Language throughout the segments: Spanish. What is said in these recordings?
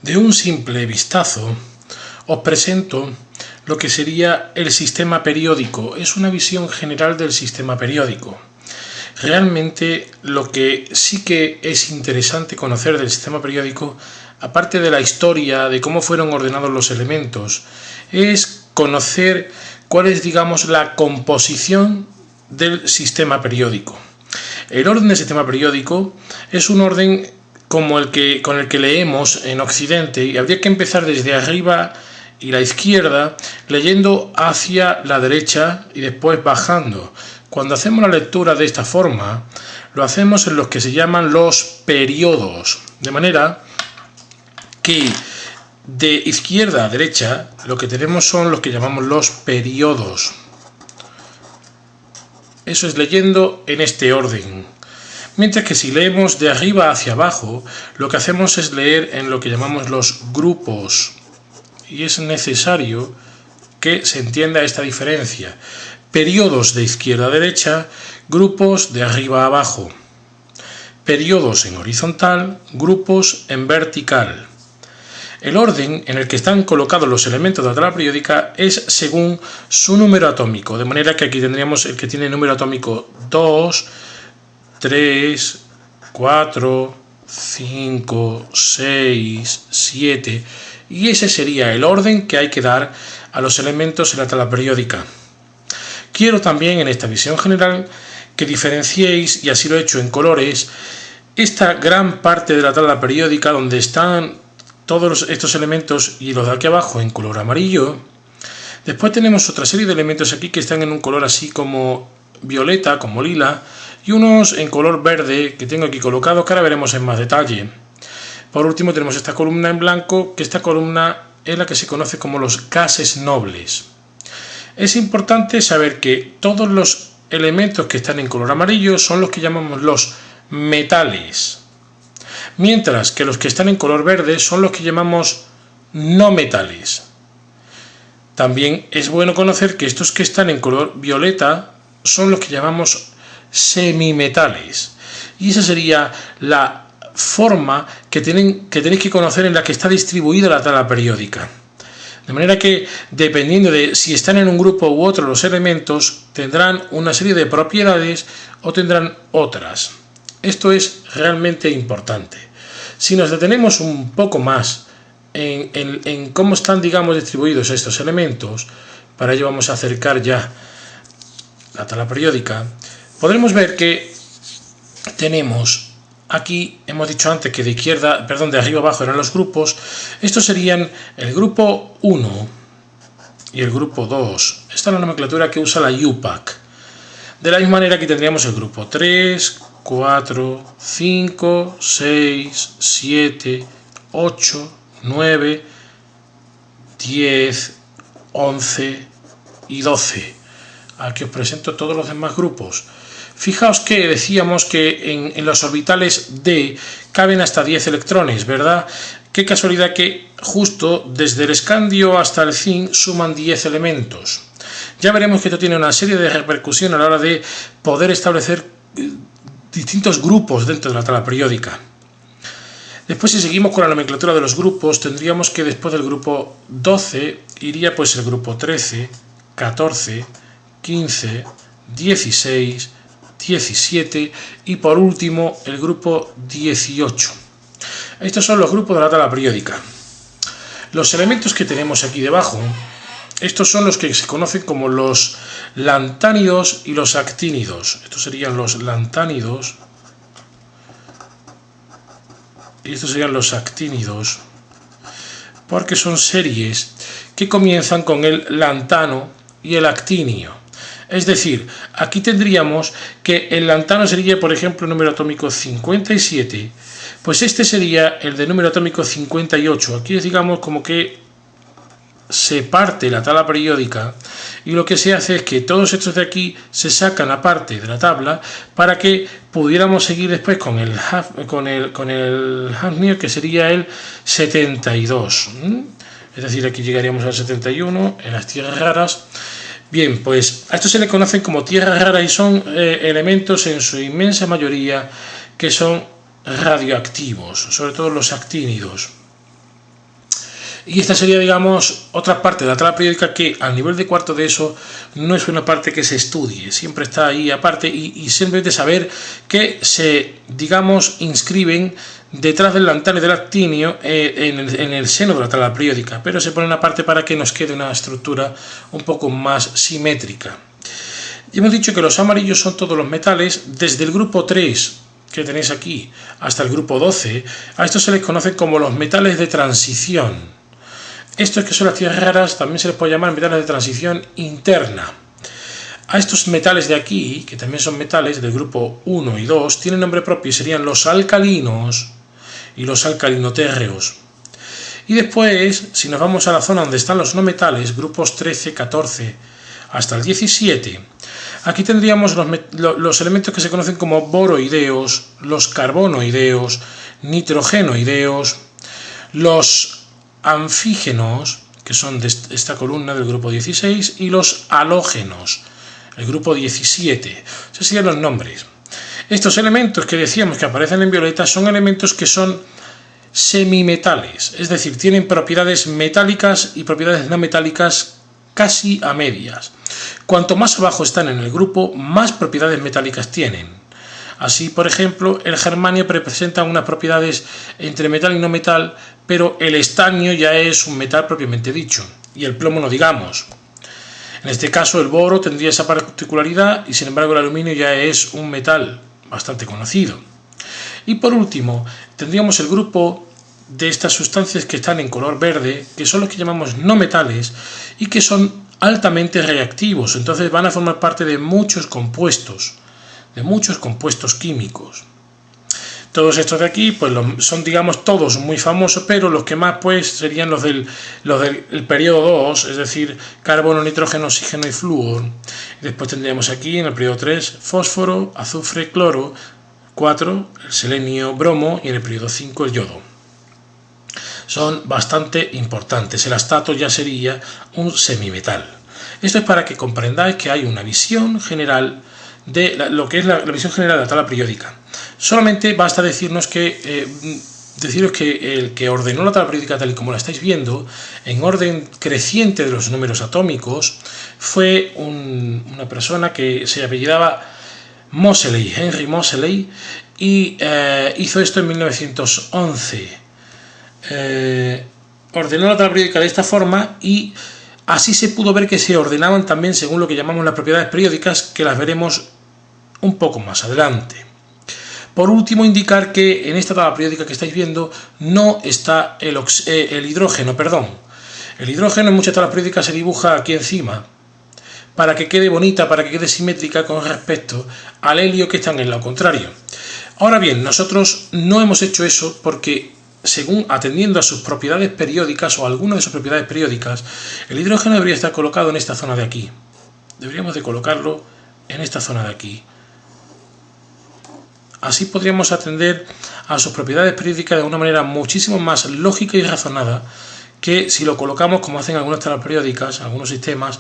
De un simple vistazo os presento lo que sería el sistema periódico. Es una visión general del sistema periódico. Realmente lo que sí que es interesante conocer del sistema periódico, aparte de la historia, de cómo fueron ordenados los elementos, es conocer cuál es, digamos, la composición del sistema periódico. El orden del sistema periódico es un orden con el que leemos en Occidente, y habría que empezar desde arriba y la izquierda, leyendo hacia la derecha y después bajando. Cuando hacemos la lectura de esta forma, lo hacemos en los que se llaman los periodos, de manera que de izquierda a derecha lo que tenemos son los que llamamos los periodos. Eso es leyendo en este orden. Mientras que si leemos de arriba hacia abajo, lo que hacemos es leer en lo que llamamos los grupos. Y es necesario que se entienda esta diferencia. Periodos de izquierda a derecha, grupos de arriba a abajo. Periodos en horizontal, grupos en vertical. El orden en el que están colocados los elementos de la tabla periódica es según su número atómico, de manera que aquí tendríamos el que tiene número atómico 2, 3, 4, 5, 6, 7, y ese sería el orden que hay que dar a los elementos en la tabla periódica. Quiero también en esta visión general que diferenciéis, y así lo he hecho en colores, esta gran parte de la tabla periódica donde están todos estos elementos y los de aquí abajo en color amarillo. Después tenemos otra serie de elementos aquí que están en un color así como violeta, como lila, y unos en color verde que tengo aquí colocados, que ahora veremos en más detalle. Por último tenemos esta columna en blanco, que esta columna es la que se conoce como los gases nobles. Es importante saber que todos los elementos que están en color amarillo son los que llamamos los metales, mientras que los que están en color verde son los que llamamos no metales. También es bueno conocer que estos que están en color violeta son los que llamamos semimetales, y esa sería la forma que tenéis que conocer en la que está distribuida la tabla periódica. De manera que, dependiendo de si están en un grupo u otro los elementos, tendrán una serie de propiedades o tendrán otras. Esto es realmente importante. Si nos detenemos un poco más en cómo están, digamos, distribuidos estos elementos, para ello vamos a acercar ya la tabla periódica, podremos ver que tenemos aquí, hemos dicho antes que de arriba abajo eran los grupos. Estos serían el grupo 1 y el grupo 2. Esta es la nomenclatura que usa la UPAC. De la misma manera aquí tendríamos el grupo 3, 4, 5, 6, 7, 8, 9, 10, 11 y 12. Aquí os presento todos los demás grupos. Fijaos que decíamos que en los orbitales D caben hasta 10 electrones, ¿verdad? Qué casualidad que justo desde el escandio hasta el zinc suman 10 elementos. Ya veremos que esto tiene una serie de repercusiones a la hora de poder establecer distintos grupos dentro de la tabla periódica. Después, si seguimos con la nomenclatura de los grupos, tendríamos que después del grupo 12 iría pues el grupo 13, 14, 15, 16, 17 y por último el grupo 18. Estos son los grupos de la tabla periódica. Los elementos que tenemos aquí debajo, estos son los que se conocen como los lantánidos y los actínidos. Estos serían los lantánidos y estos serían los actínidos, porque son series que comienzan con el lantano y el actinio. Es decir, aquí tendríamos que el lantano sería, por ejemplo, el número atómico 57, pues este sería el de número atómico 58. Aquí es, digamos, como que se parte la tabla periódica y lo que se hace es que todos estos de aquí se sacan aparte de la tabla para que pudiéramos seguir después con el Hafnium, que sería el 72. Es decir, aquí llegaríamos al 71 en las tierras raras. Bien, pues a esto se le conocen como tierras raras y son elementos en su inmensa mayoría que son radioactivos, sobre todo los actínidos. Y esta sería, digamos, otra parte de la tabla periódica que al nivel de cuarto de eso no es una parte que se estudie, siempre está ahí aparte y simplemente saber que se, digamos, inscriben detrás del lantano y del actinio en el seno de la tabla periódica, pero se ponen aparte para que nos quede una estructura un poco más simétrica. Y hemos dicho que los amarillos son todos los metales desde el grupo 3 que tenéis aquí hasta el grupo 12, a estos se les conoce como los metales de transición. Estos que son las tierras raras también se les puede llamar metales de transición interna. A estos metales de aquí, que también son metales del grupo 1 y 2, tienen nombre propio y serían los alcalinos y los alcalinotérreos. Y después, si nos vamos a la zona donde están los no metales, grupos 13, 14 hasta el 17, aquí tendríamos los elementos que se conocen como boroideos, los carbonoideos, nitrogenoideos, los anfígenos, que son de esta columna del grupo 16, y los halógenos, el grupo 17. Esos serían los nombres. Estos elementos que decíamos que aparecen en violeta son elementos que son semimetales, es decir, tienen propiedades metálicas y propiedades no metálicas casi a medias. Cuanto más abajo están en el grupo, más propiedades metálicas tienen. Así, por ejemplo, el germanio presenta unas propiedades entre metal y no metal, pero el estaño ya es un metal propiamente dicho, y el plomo no digamos. En este caso el boro tendría esa particularidad y sin embargo el aluminio ya es un metal bastante conocido. Y por último, tendríamos el grupo de estas sustancias que están en color verde, que son los que llamamos no metales y que son altamente reactivos, entonces van a formar parte de muchos compuestos químicos. Todos estos de aquí pues son, digamos, todos muy famosos, pero los que más pues serían los del periodo 2, es decir, carbono, nitrógeno, oxígeno y flúor. Después tendríamos aquí en el periodo 3 fósforo, azufre, cloro, 4 el selenio, bromo y en el periodo 5 el yodo. Son bastante importantes. El astato ya sería un semimetal. Esto es para que comprendáis que hay una visión general de lo que es la visión general de la tabla periódica. Solamente basta deciros que el que ordenó la tabla periódica tal y como la estáis viendo, en orden creciente de los números atómicos, fue una persona que se apellidaba Moseley, Henry Moseley, y hizo esto en 1911. Ordenó la tabla periódica de esta forma y así se pudo ver que se ordenaban también según lo que llamamos las propiedades periódicas, que las veremos un poco más adelante. Por último, indicar que en esta tabla periódica que estáis viendo no está el hidrógeno, perdón. El hidrógeno en muchas tablas periódicas se dibuja aquí encima para que quede bonita, para que quede simétrica con respecto al helio que está en el lado contrario. Ahora bien, nosotros no hemos hecho eso porque, según atendiendo a sus propiedades periódicas o algunas de sus propiedades periódicas, el hidrógeno debería estar colocado en esta zona de aquí. Deberíamos de colocarlo en esta zona de aquí. Así podríamos atender a sus propiedades periódicas de una manera muchísimo más lógica y razonada que si lo colocamos, como hacen algunas tablas periódicas, algunos sistemas,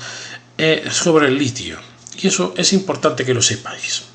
sobre el litio. Y eso es importante que lo sepáis.